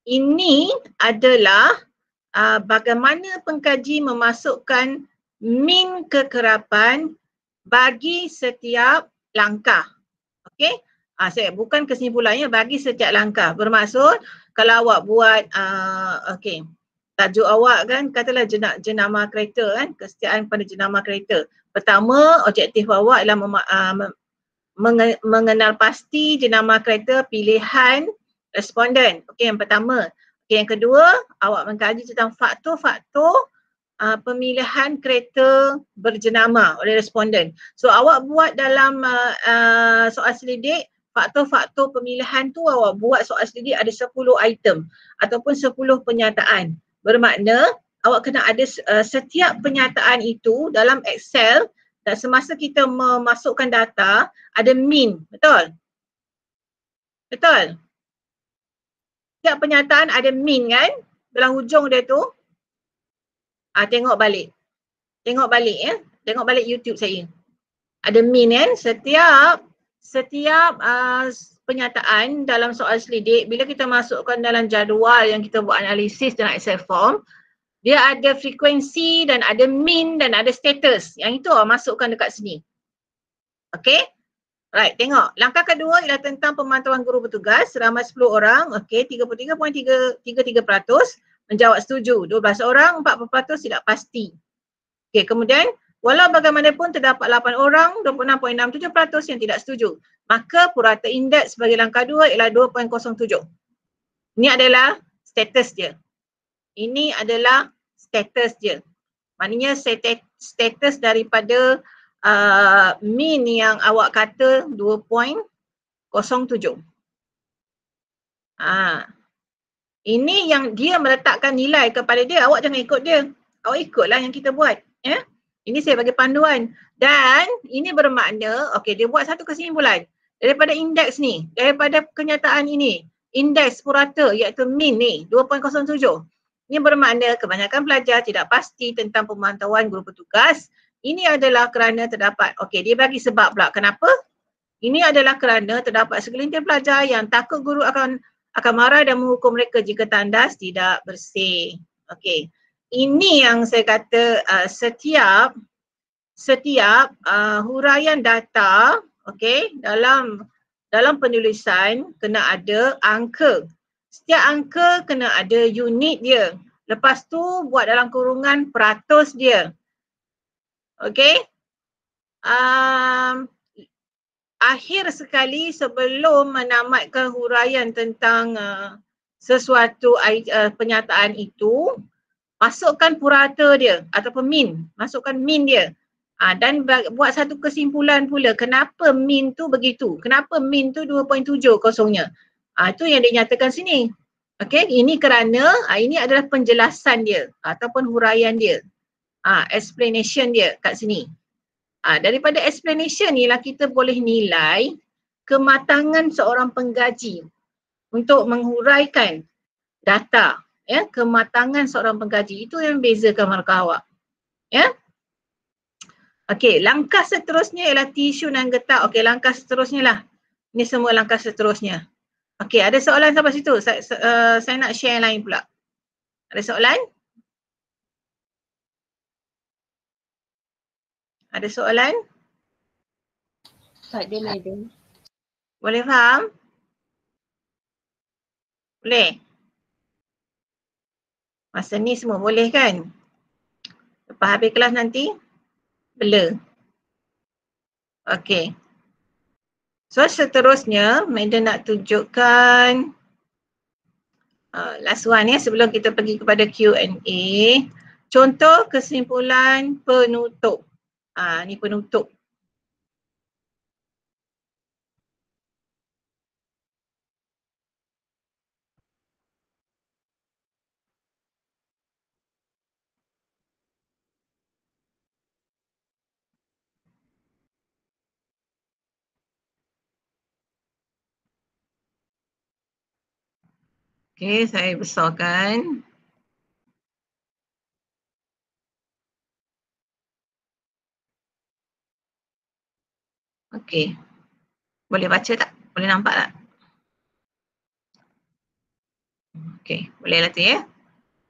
ini adalah bagaimana pengkaji memasukkan min kekerapan bagi setiap langkah. Okey? Saya bukan kesimpulannya, bagi setiap langkah. Bermaksud kalau awak buat okey, tajuk awak kan katalah jenama kereta kan, kesetiaan pada jenama kereta. Pertama, objektif awak adalah mengenal pasti jenama kereta pilihan responden. Okey, yang pertama. Okey, yang kedua, awak mengkaji tentang faktor-faktor pemilihan kereta berjenama oleh responden. So awak buat dalam soal selidik, faktor-faktor pemilihan tu awak buat soal selidik ada 10 item ataupun 10 penyataan. Bermakna awak kena ada setiap penyataan itu dalam Excel dan semasa kita memasukkan data ada min, betul? Betul? Setiap penyataan ada min kan? Dalam hujung dia tu. Tengok balik. Tengok balik ya. Tengok balik YouTube saya. Ada min kan? Setiap penyataan dalam soal selidik, bila kita masukkan dalam jadual yang kita buat analisis dalam Excel form, dia ada frekuensi dan ada min dan ada status. Yang itu masukkan dekat sini. Okey? Right, tengok. Langkah kedua ialah tentang pemantauan guru bertugas seramai 10 orang. Okey, 33.33% menjawab setuju. 12 orang, 40% tidak pasti. Okey, kemudian walau bagaimanapun terdapat 8 orang, 26.67% yang tidak setuju. Maka purata indeks bagi langkah 2 ialah 2.07. Ini adalah status dia. Ini adalah status dia. Maknanya status daripada min yang awak kata 2.07. Ini yang dia meletakkan nilai kepada dia, awak jangan ikut dia. Awak ikutlah yang kita buat. Ya? Ini saya bagi panduan. Dan ini bermakna, okey, dia buat satu kesimpulan. Daripada indeks ni, daripada kenyataan ini, indeks purata iaitu min ni 2.07. Ini bermakna kebanyakan pelajar tidak pasti tentang pemantauan guru bertugas. Ini adalah kerana terdapat, okey, dia bagi sebab pula. Kenapa? Ini adalah kerana terdapat segelintir pelajar yang takut guru akan marah dan menghukum mereka jika tandas tidak bersih. Okey. Ini yang saya kata setiap huraian data, okey, dalam penulisan kena ada angka. Setiap angka kena ada unit dia. Lepas tu buat dalam kurungan peratus dia. Okey. Akhir sekali sebelum menamatkan huraian tentang sesuatu penyataan itu, masukkan purata dia ataupun min. Masukkan min dia. Dan buat satu kesimpulan pula kenapa min tu begitu. Kenapa min tu 2.7 kosongnya. Itu yang dinyatakan sini. Okey, ini kerana ini adalah penjelasan dia ataupun huraian dia. Explanation dia kat sini. Daripada explanation ni lah kita boleh nilai kematangan seorang pengkaji untuk menghuraikan data. Ya, kematangan seorang pengkaji itu yang bezakan markah awak. Ya. Okey, langkah seterusnya ialah tisu dan getah. Okey, langkah seterusnya lah. Ini semua langkah seterusnya. Okey, ada soalan sampai situ? Saya nak share yang lain pula. Ada soalan? Ada soalan? Tak ada, madam. Boleh faham? Boleh? Masa ni semua boleh kan? Lepas habis kelas nanti, bela. Okey. So seterusnya, madam nak tunjukkan last one ya sebelum kita pergi kepada Q&A. Contoh kesimpulan penutup. Ni penutup. Okey, saya besarkan. Okey. Boleh baca tak? Boleh nampak tak? Okey, bolehlah tu ya.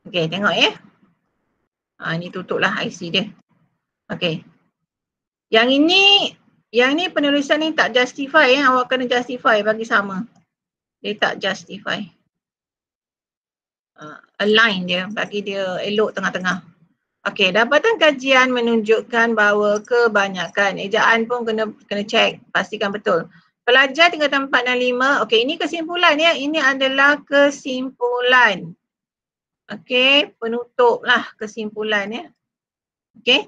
Okey, tengok ya. Ni tutuplah IC dia. Okey. Yang ini penulisan ni tak justify ya. Awak kena justify bagi sama. Dia tak justify. Align dia, bagi dia elok tengah-tengah. Okey, dapatan kajian menunjukkan bahawa kebanyakan, ejaan pun kena check, pastikan betul. Pelajar tingkatan 4 dan 5, okey ini kesimpulan ya, ini adalah kesimpulan. Okey, penutup lah kesimpulan ya. Okey.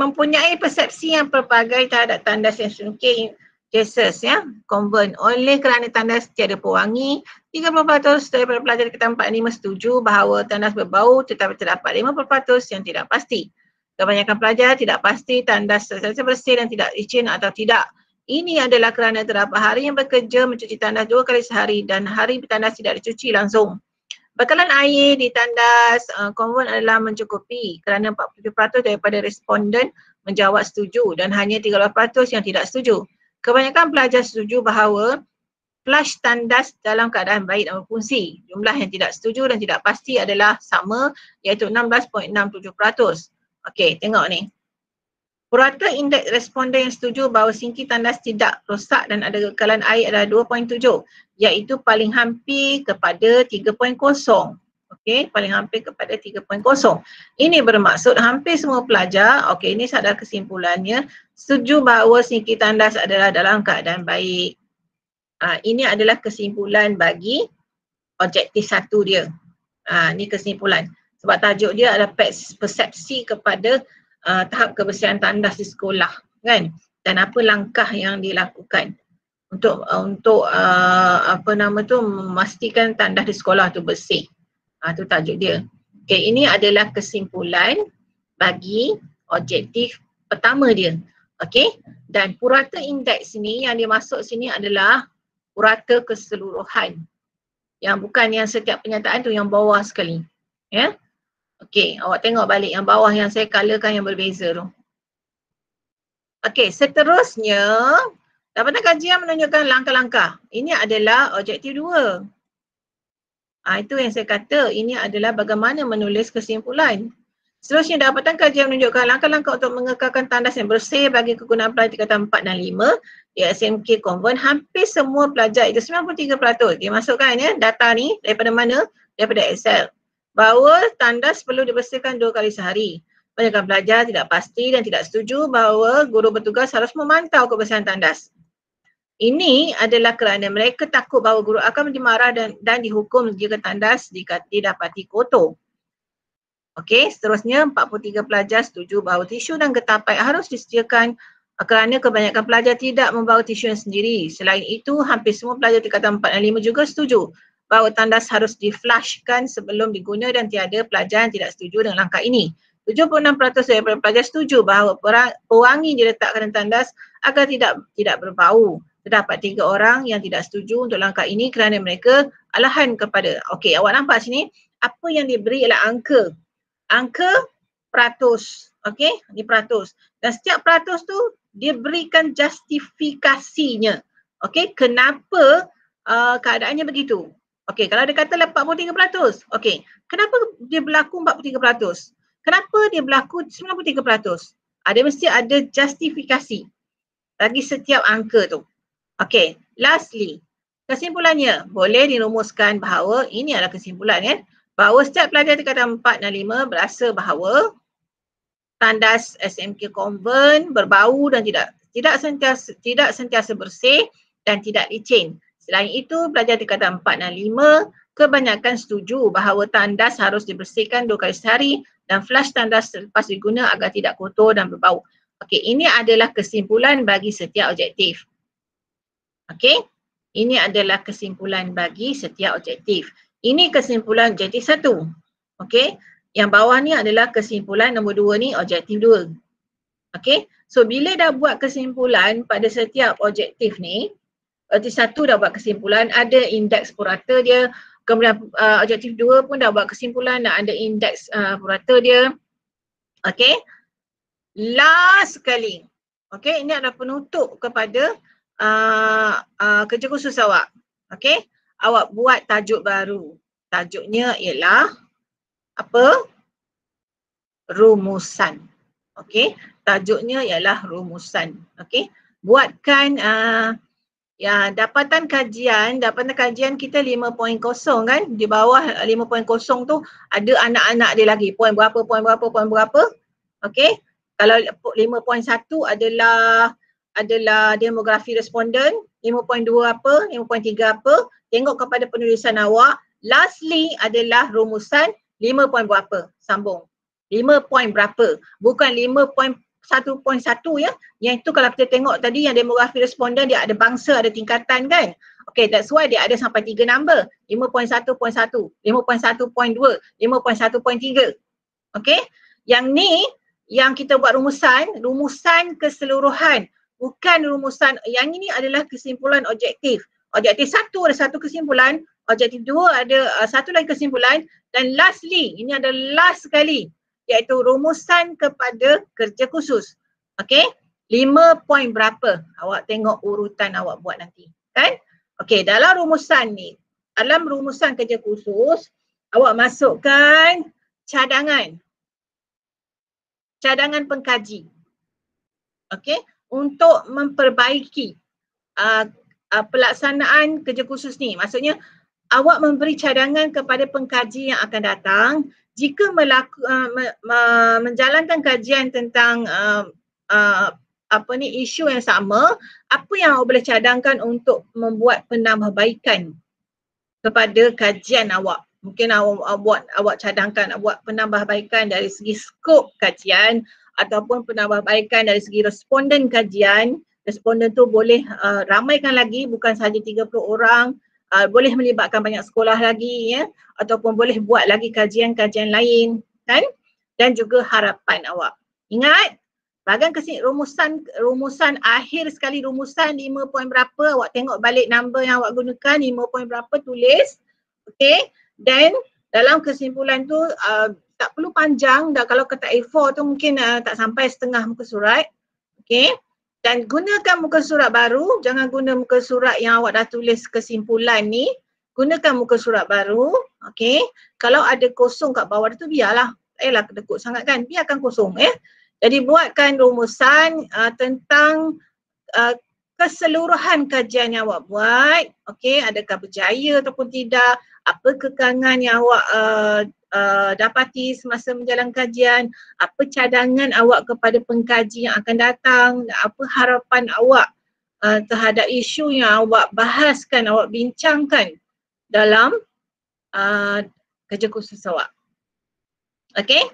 Mempunyai persepsi yang pelbagai terhadap tandas yang sedemikian cases ya, convert oleh kerana tandas tiada pewangi. 30% daripada pelajar tingkatan 4 dan 5 setuju bahawa tandas berbau, tetapi terdapat 50% yang tidak pasti. Kebanyakan pelajar tidak pasti tandas sentiasa bersih dan tidak licin atau tidak. Ini adalah kerana terdapat hari yang bekerja mencuci tandas 2 kali sehari dan hari tandas tidak dicuci langsung. Bekalan air di tandas konvent adalah mencukupi kerana 47% daripada responden menjawab setuju dan hanya 13% yang tidak setuju. Kebanyakan pelajar setuju bahawa flush tandas dalam keadaan baik dan berfungsi. Jumlah yang tidak setuju dan tidak pasti adalah sama, iaitu 16.67%. Okey, tengok ni. Purata indeks responden yang setuju bahawa sinki tandas tidak rosak dan ada bekalan air adalah 2.7, iaitu paling hampir kepada 3.0. Okey, paling hampir kepada 3.0. Ini bermaksud hampir semua pelajar, okey ini adalah kesimpulannya, setuju bahawa sinki tandas adalah dalam keadaan baik. Ini adalah kesimpulan bagi objektif 1 dia. Ini kesimpulan. Sebab tajuk dia adalah persepsi kepada tahap kebersihan tandas di sekolah kan, dan apa langkah yang dilakukan untuk memastikan tandas di sekolah tu bersih. Tu tajuk dia. Okey, ini adalah kesimpulan bagi objektif pertama dia. Okey, dan purata indeks ni yang dimasuk sini adalah purata keseluruhan. Yang bukan yang setiap penyataan tu, yang bawah sekali. Ya. Okey, awak tengok balik yang bawah yang saya colourkan yang berbeza tu. Okey, seterusnya dapatan kajian menunjukkan langkah-langkah. Ini adalah objektif 2. Itu yang saya kata, ini adalah bagaimana menulis kesimpulan. Seterusnya dapatan kajian menunjukkan langkah-langkah untuk mengekalkan tandas yang bersih bagi kegunaan pelajar tingkatan 4 dan 5 di SMK Convent. Hampir semua pelajar, itu 93%. Dia masukkan ya, data ni daripada mana? Daripada Excel. Bahawa tandas perlu dibersihkan 2 kali sehari. Kebanyakan pelajar tidak pasti dan tidak setuju bahawa guru bertugas harus memantau kebersihan tandas. Ini adalah kerana mereka takut bahawa guru akan dimarah dan dihukum jika tandas didapati kotor. Okey, seterusnya 43 pelajar setuju bahawa tisu dan getah paip harus disediakan kerana kebanyakan pelajar tidak membawa tisu yang sendiri. Selain itu, hampir semua pelajar tingkatan 4 dan 5 juga setuju bahawa tandas harus diflushkan sebelum diguna dan tiada pelajar yang tidak setuju dengan langkah ini. 76% daripada pelajar setuju bahawa pewangi diletakkan dalam tandas agar tidak berbau. Terdapat 3 orang yang tidak setuju untuk langkah ini kerana mereka alahan kepada, okey awak nampak sini, apa yang diberi ialah angka peratus, okey, di peratus. Dan setiap peratus tu dia berikan justifikasinya. Okey, kenapa keadaannya begitu? Okey, kalau dia kata 43%, okey, kenapa dia berlaku 43%? Kenapa dia berlaku 93%? Dia mesti ada justifikasi bagi setiap angka tu. Okey, lastly, kesimpulannya boleh dirumuskan bahawa ini adalah kesimpulan kan, bahawa setiap pelajar tingkatan 4 dan 5 berasa bahawa tandas SMK Convent berbau dan tidak sentiasa bersih dan tidak licin. Selain itu, pelajar tingkatan 4 dan 5 kebanyakan setuju bahawa tandas harus dibersihkan 2 kali sehari dan flush tandas selepas diguna agar tidak kotor dan berbau. Okey, ini adalah kesimpulan bagi setiap objektif. Okey, ini adalah kesimpulan bagi setiap objektif. Ini kesimpulan objektif 1. Okey, yang bawah ni adalah kesimpulan nombor 2 ni, objektif 2. Okey, so bila dah buat kesimpulan pada setiap objektif ni, objektif 1 dah buat kesimpulan, ada indeks purata dia, Kemudian objektif 2 pun dah buat kesimpulan, dah ada indeks purata dia. Okay. Last sekali. Okay, ini adalah penutup kepada kerja khusus awak. Okay, awak buat tajuk baru. Tajuknya ialah apa? Rumusan. Okay, tajuknya ialah rumusan. Okay, buatkan ya, dapatan kajian kita 5.0 kan. Di bawah 5.0 tu ada anak-anak dia lagi. Poin berapa. Okey. Kalau 5.1 adalah demografi responden, 5.2 apa, 5.3 apa, tengok kepada penulisan awak. Lastly adalah rumusan 5 point berapa, sambung. 5 point berapa, bukan 5.1.1 ya. Yang itu kalau kita tengok tadi yang demografi responden dia ada bangsa, ada tingkatan kan. Okay, that's why dia ada sampai 3 number. 5.1.1, 5.1.2, 5.1.3. Okay, yang ni yang kita buat rumusan keseluruhan. Bukan rumusan, yang ini adalah kesimpulan objektif. Objektif 1 ada satu kesimpulan, objektif 2 ada satu lagi kesimpulan, dan lastly, ini adalah last sekali, iaitu rumusan kepada kerja khusus. Okey, 5 poin berapa? Awak tengok urutan awak buat nanti, kan? Okey, dalam rumusan ni, dalam rumusan kerja khusus, awak masukkan cadangan pengkaji. Okey, untuk memperbaiki pelaksanaan kerja khusus ni. Maksudnya awak memberi cadangan kepada pengkaji yang akan datang jika menjalankan kajian tentang isu yang sama, apa yang awak boleh cadangkan untuk membuat penambahbaikan kepada kajian awak. Mungkin awak cadangkan buat penambahbaikan dari segi skop kajian ataupun penambahbaikan dari segi responden kajian. Responden tu boleh ramaikan lagi, bukan sahaja 30 orang, boleh melibatkan banyak sekolah lagi ya, ataupun boleh buat lagi kajian-kajian lain kan, dan juga harapan awak. Ingat, bahagian kesini rumusan akhir sekali, rumusan 5 poin berapa, awak tengok balik number yang awak gunakan, 5 poin berapa tulis. Okey, dan dalam kesimpulan tu tak perlu panjang dah, kalau kertas A4 tu mungkin tak sampai setengah muka surat. Okey, dan gunakan muka surat baru, jangan guna muka surat yang awak dah tulis kesimpulan ni. Gunakan muka surat baru. Okey, kalau ada kosong kat bawah tu biarlah, tak payahlah kedekut sangat kan, biarkan kosong ya. Jadi buatkan rumusan tentang keseluruhan kajian yang awak buat. Okey, adakah berjaya ataupun tidak, apa kekangan yang awak dapati semasa menjalankan kajian, apa cadangan awak kepada pengkaji yang akan datang, apa harapan awak terhadap isu yang awak bahaskan, awak bincangkan dalam kerja khusus awak. Okey?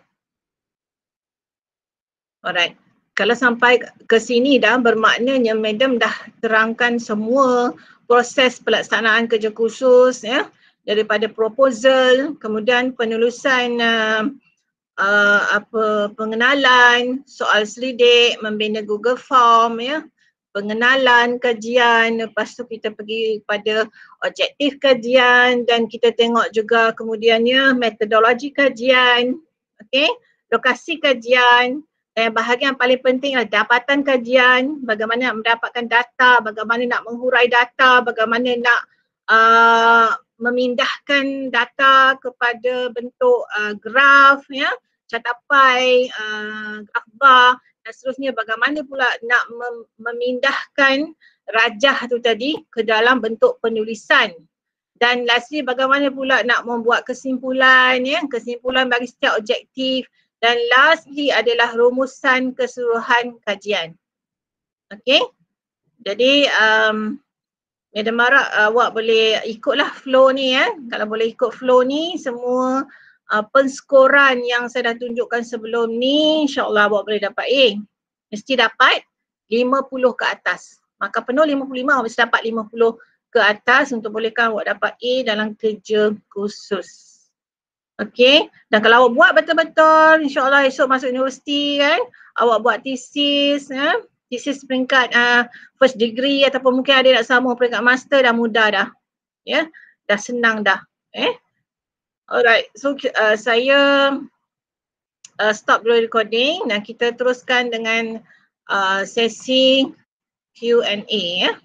Alright. Kalau sampai ke sini dah, bermaknanya Madam dah terangkan semua proses pelaksanaan kerja khusus ya, daripada proposal, kemudian penulisan pengenalan, soal selidik, membina Google Form ya, pengenalan kajian, lepas tu kita pergi pada objektif kajian dan kita tengok juga kemudiannya metodologi kajian, okey, lokasi kajian. Dan bahagian paling penting adalah dapatan kajian, bagaimana nak mendapatkan data, bagaimana nak menghurai data, bagaimana nak memindahkan data kepada bentuk graf ya, catapai, graf bar dan seterusnya, bagaimana pula nak memindahkan rajah tu tadi ke dalam bentuk penulisan. Dan lastly bagaimana pula nak membuat kesimpulan ya, kesimpulan bagi setiap objektif. Dan lastly adalah rumusan keseluruhan kajian. Okey. Jadi Madam Mara, awak boleh ikutlah flow ni ya. Kalau boleh ikut flow ni, semua penskoran yang saya dah tunjukkan sebelum ni, insyaAllah awak boleh dapat A. Mesti dapat 50 ke atas. Maka penuh 55, awak mesti dapat 50 ke atas untuk bolehkan awak dapat A dalam kerja khusus. Okey, dan kalau awak buat betul-betul, insyaAllah esok masuk universiti kan, awak buat thesis ya, thesis peringkat first degree ataupun mungkin ada nak sambung peringkat master, dah mudah dah. Ya, dah senang dah. Alright, so saya stop dulu recording dan kita teruskan dengan sesi Q&A ya.